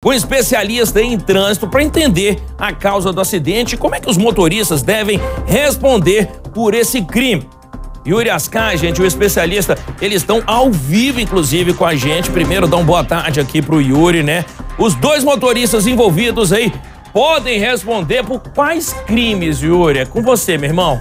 com especialista em trânsito para entender a causa do acidente e como é que os motoristas devem responder por esse crime. Yuri Ascar, gente, o especialista, eles estão ao vivo, inclusive, com a gente. Primeiro, dá uma boa tarde aqui pro Yuri, né? Os dois motoristas envolvidos aí podem responder por quais crimes, Yuri? É com você, meu irmão.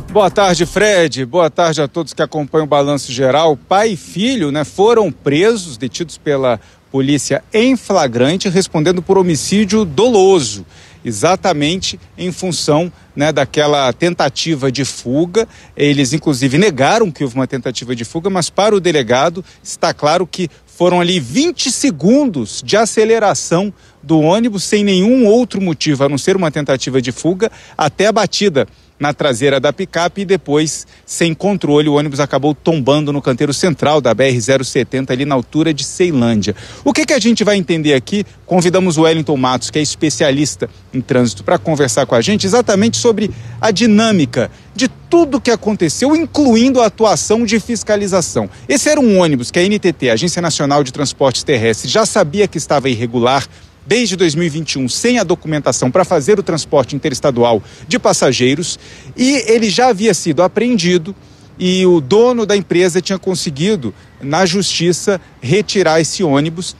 Boa tarde, Fred. Boa tarde a todos que acompanham o Balanço Geral. Pai e filho, né, foram presos, detidos pela polícia em flagrante, respondendo por homicídio doloso, exatamente em função, né, daquela tentativa de fuga. Eles, inclusive, negaram que houve uma tentativa de fuga, mas para o delegado está claro que foram ali 20 segundos de aceleração do ônibus sem nenhum outro motivo, a não ser uma tentativa de fuga, até a batida na traseira da picape e depois, sem controle, o ônibus acabou tombando no canteiro central da BR-070, ali na altura de Ceilândia. O que a gente vai entender aqui? Convidamos o Wellington Matos, que é especialista em trânsito, para conversar com a gente exatamente sobre a dinâmica de tudo que aconteceu, incluindo a atuação de fiscalização. Esse era um ônibus que a NTT, a Agência Nacional de Transportes Terrestres, já sabia que estava irregular desde 2021, sem a documentação para fazer o transporte interestadual de passageiros, e ele já havia sido apreendido e o dono da empresa tinha conseguido, na justiça, retirar esse ônibus,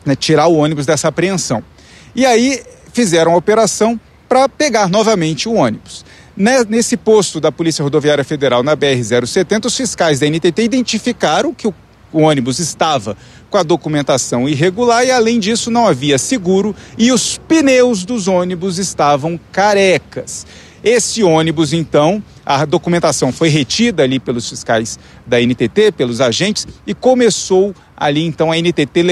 né, tirar o ônibus dessa apreensão. E aí fizeram a operação para pegar novamente o ônibus. Nesse posto da Polícia Rodoviária Federal, na BR-070, os fiscais da NTT identificaram que o ônibus estava com a documentação irregular e, além disso, não havia seguro e os pneus dos ônibus estavam carecas. Esse ônibus, então, a documentação foi retida ali pelos fiscais da NTT, pelos agentes, e começou ali, então, a NTT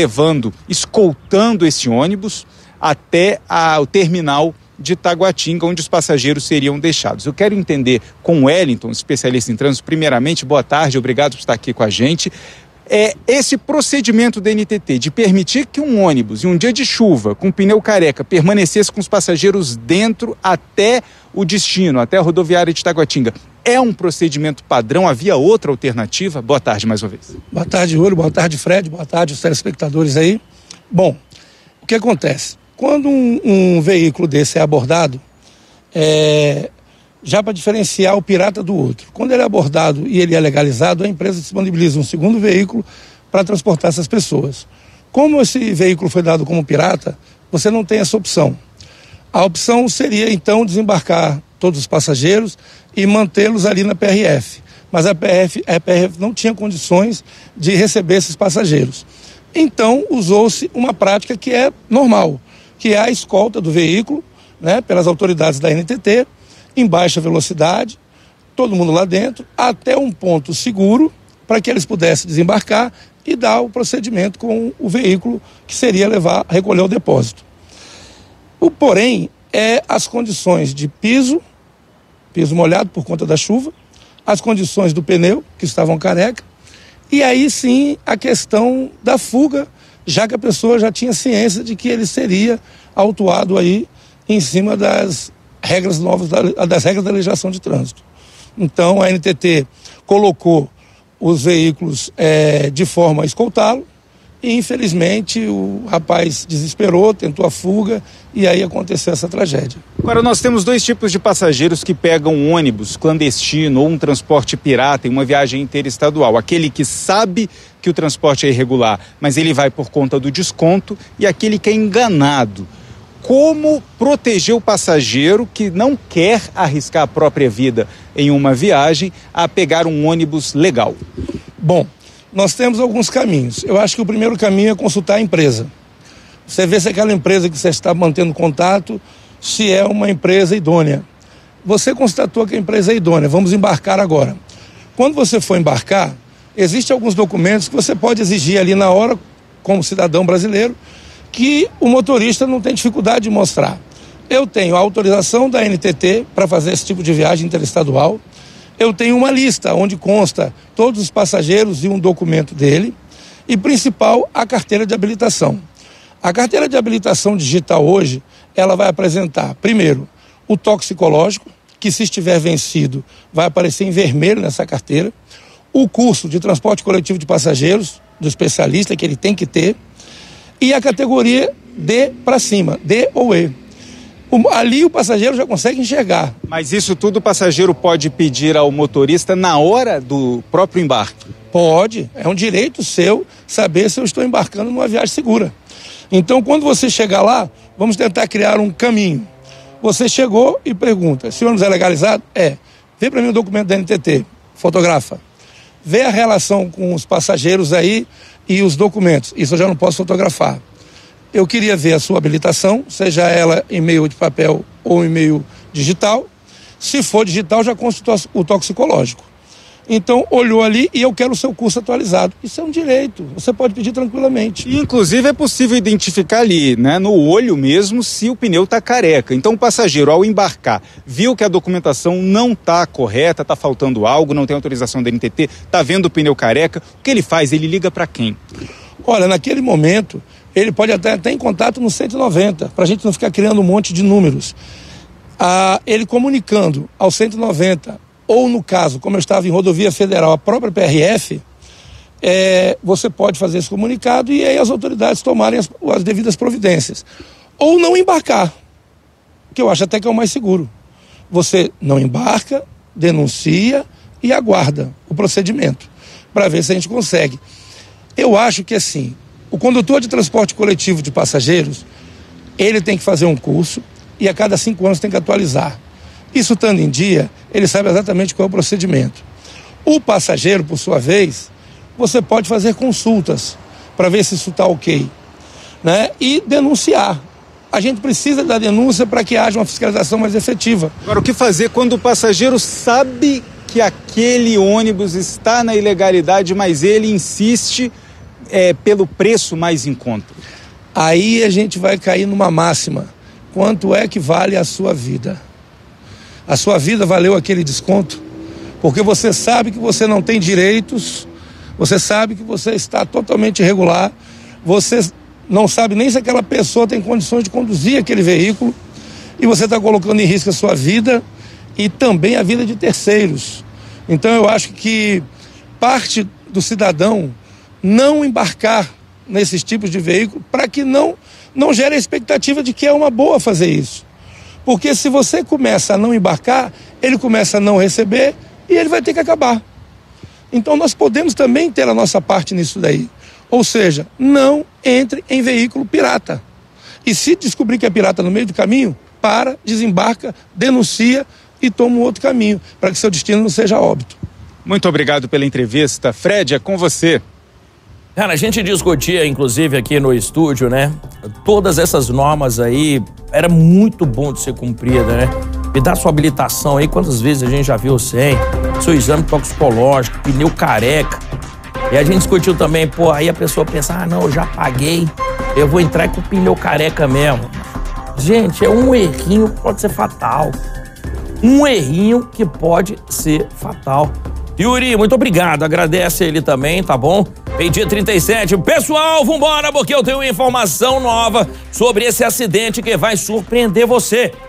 escoltando esse ônibus até o terminal de Taguatinga, onde os passageiros seriam deixados. Eu quero entender com o Wellington, especialista em trânsito, primeiramente, boa tarde, obrigado por estar aqui com a gente. Esse procedimento da NTT de permitir que um ônibus, em um dia de chuva, com pneu careca, permanecesse com os passageiros dentro até o destino, até a rodoviária de Taguatinga, é um procedimento padrão? Havia outra alternativa? Boa tarde mais uma vez. Boa tarde, Júlio. Boa tarde, Fred. Boa tarde, os telespectadores aí. Bom, o que acontece? Quando um veículo desse é abordado, já para diferenciar o pirata do outro. Quando ele é abordado e ele é legalizado, a empresa disponibiliza um segundo veículo para transportar essas pessoas. Como esse veículo foi dado como pirata, você não tem essa opção. A opção seria, então, desembarcar todos os passageiros e mantê-los ali na PRF. Mas a PRF não tinha condições de receber esses passageiros. Então, usou-se uma prática que é normal, que é a escolta do veículo, né, pelas autoridades da NTT, em baixa velocidade, todo mundo lá dentro, até um ponto seguro, para que eles pudessem desembarcar e dar o procedimento com o veículo que seria recolher o depósito. Porém, as condições de piso molhado por conta da chuva, as condições do pneu, que estavam careca, e aí sim a questão da fuga, já que a pessoa já tinha ciência de que ele seria autuado aí em cima das regras novas, das regras da legislação de trânsito. Então a NTT colocou os veículos de forma a escoltá-lo e infelizmente o rapaz desesperou, tentou a fuga e aí aconteceu essa tragédia. Agora nós temos dois tipos de passageiros que pegam um ônibus clandestino ou um transporte pirata em uma viagem interestadual. Aquele que sabe que o transporte é irregular, mas ele vai por conta do desconto, e aquele que é enganado. Como proteger o passageiro que não quer arriscar a própria vida em uma viagem a pegar um ônibus legal? Bom, nós temos alguns caminhos. Eu acho que o primeiro caminho é consultar a empresa. Você vê se aquela empresa que você está mantendo contato, se é uma empresa idônea. Você constatou que a empresa é idônea, vamos embarcar agora. Quando você for embarcar, existem alguns documentos que você pode exigir ali na hora, como cidadão brasileiro, que o motorista não tem dificuldade de mostrar. Eu tenho a autorização da NTT para fazer esse tipo de viagem interestadual. Eu tenho uma lista onde consta todos os passageiros e um documento dele. E principal, a carteira de habilitação. A carteira de habilitação digital hoje, ela vai apresentar, primeiro, o toxicológico, que se estiver vencido, vai aparecer em vermelho nessa carteira. O curso de transporte coletivo de passageiros, do especialista, que ele tem que ter. e a categoria D para cima, D ou E. Ali o passageiro já consegue enxergar. Mas isso tudo o passageiro pode pedir ao motorista na hora do próprio embarque? Pode, é um direito seu saber se eu estou embarcando numa viagem segura. Então, quando você chegar lá, vamos tentar criar um caminho. Você chegou e pergunta, se o ônibus é legalizado? É. Vê para mim o documento da NTT, fotografa. Vê a relação com os passageiros aí e os documentos. Isso eu já não posso fotografar. Eu queria ver a sua habilitação, seja ela em meio de papel ou em meio digital. Se for digital, já consta o toxicológico. Então, olhou ali e eu quero o seu curso atualizado. Isso é um direito, você pode pedir tranquilamente. E, inclusive, é possível identificar ali, né, no olho mesmo, se o pneu está careca. Então, o passageiro, ao embarcar, viu que a documentação não está correta, está faltando algo, não tem autorização da NTT, está vendo o pneu careca, o que ele faz? Ele liga para quem? Olha, naquele momento, ele pode até em contato no 190, para a gente não ficar criando um monte de números. Ele comunicando ao 190, ou no caso, como eu estava em rodovia federal, a própria PRF, você pode fazer esse comunicado e aí as autoridades tomarem as devidas providências. Ou não embarcar, que eu acho até que é o mais seguro. Você não embarca, denuncia e aguarda o procedimento, para ver se a gente consegue. Eu acho que assim, o condutor de transporte coletivo de passageiros, ele tem que fazer um curso e a cada 5 anos tem que atualizar. Isso estando em dia, ele sabe exatamente qual é o procedimento. O passageiro, por sua vez, você pode fazer consultas para ver se isso está ok, né? E denunciar. A gente precisa da denúncia para que haja uma fiscalização mais efetiva. Agora, o que fazer quando o passageiro sabe que aquele ônibus está na ilegalidade, mas ele insiste pelo preço mais em conta? Aí a gente vai cair numa máxima. Quanto é que vale a sua vida? A sua vida valeu aquele desconto? Porque você sabe que você não tem direitos, você sabe que você está totalmente irregular, você não sabe nem se aquela pessoa tem condições de conduzir aquele veículo e você está colocando em risco a sua vida e também a vida de terceiros. Então eu acho que parte do cidadão não embarcar nesses tipos de veículo para que não gere a expectativa de que é uma boa fazer isso. Porque se você começa a não embarcar, ele começa a não receber e ele vai ter que acabar. Então nós podemos também ter a nossa parte nisso daí. Ou seja, não entre em veículo pirata. E se descobrir que é pirata no meio do caminho, para, desembarca, denuncia e toma um outro caminho, para que seu destino não seja óbito. Muito obrigado pela entrevista. Fred, é com você. Cara, a gente discutia, inclusive, aqui no estúdio, né? Todas essas normas aí, era muito bom de ser cumprida, né? Me dá sua habilitação aí, quantas vezes a gente já viu sem, seu exame toxicológico, pneu careca. E a gente discutiu também, pô, aí a pessoa pensa, não, eu já paguei, eu vou entrar com o pneu careca mesmo. Gente, é um errinho que pode ser fatal. Um errinho que pode ser fatal. Yuri, muito obrigado, agradece ele também, tá bom? Meio-dia 37. Pessoal, vambora, porque eu tenho informação nova sobre esse acidente que vai surpreender você.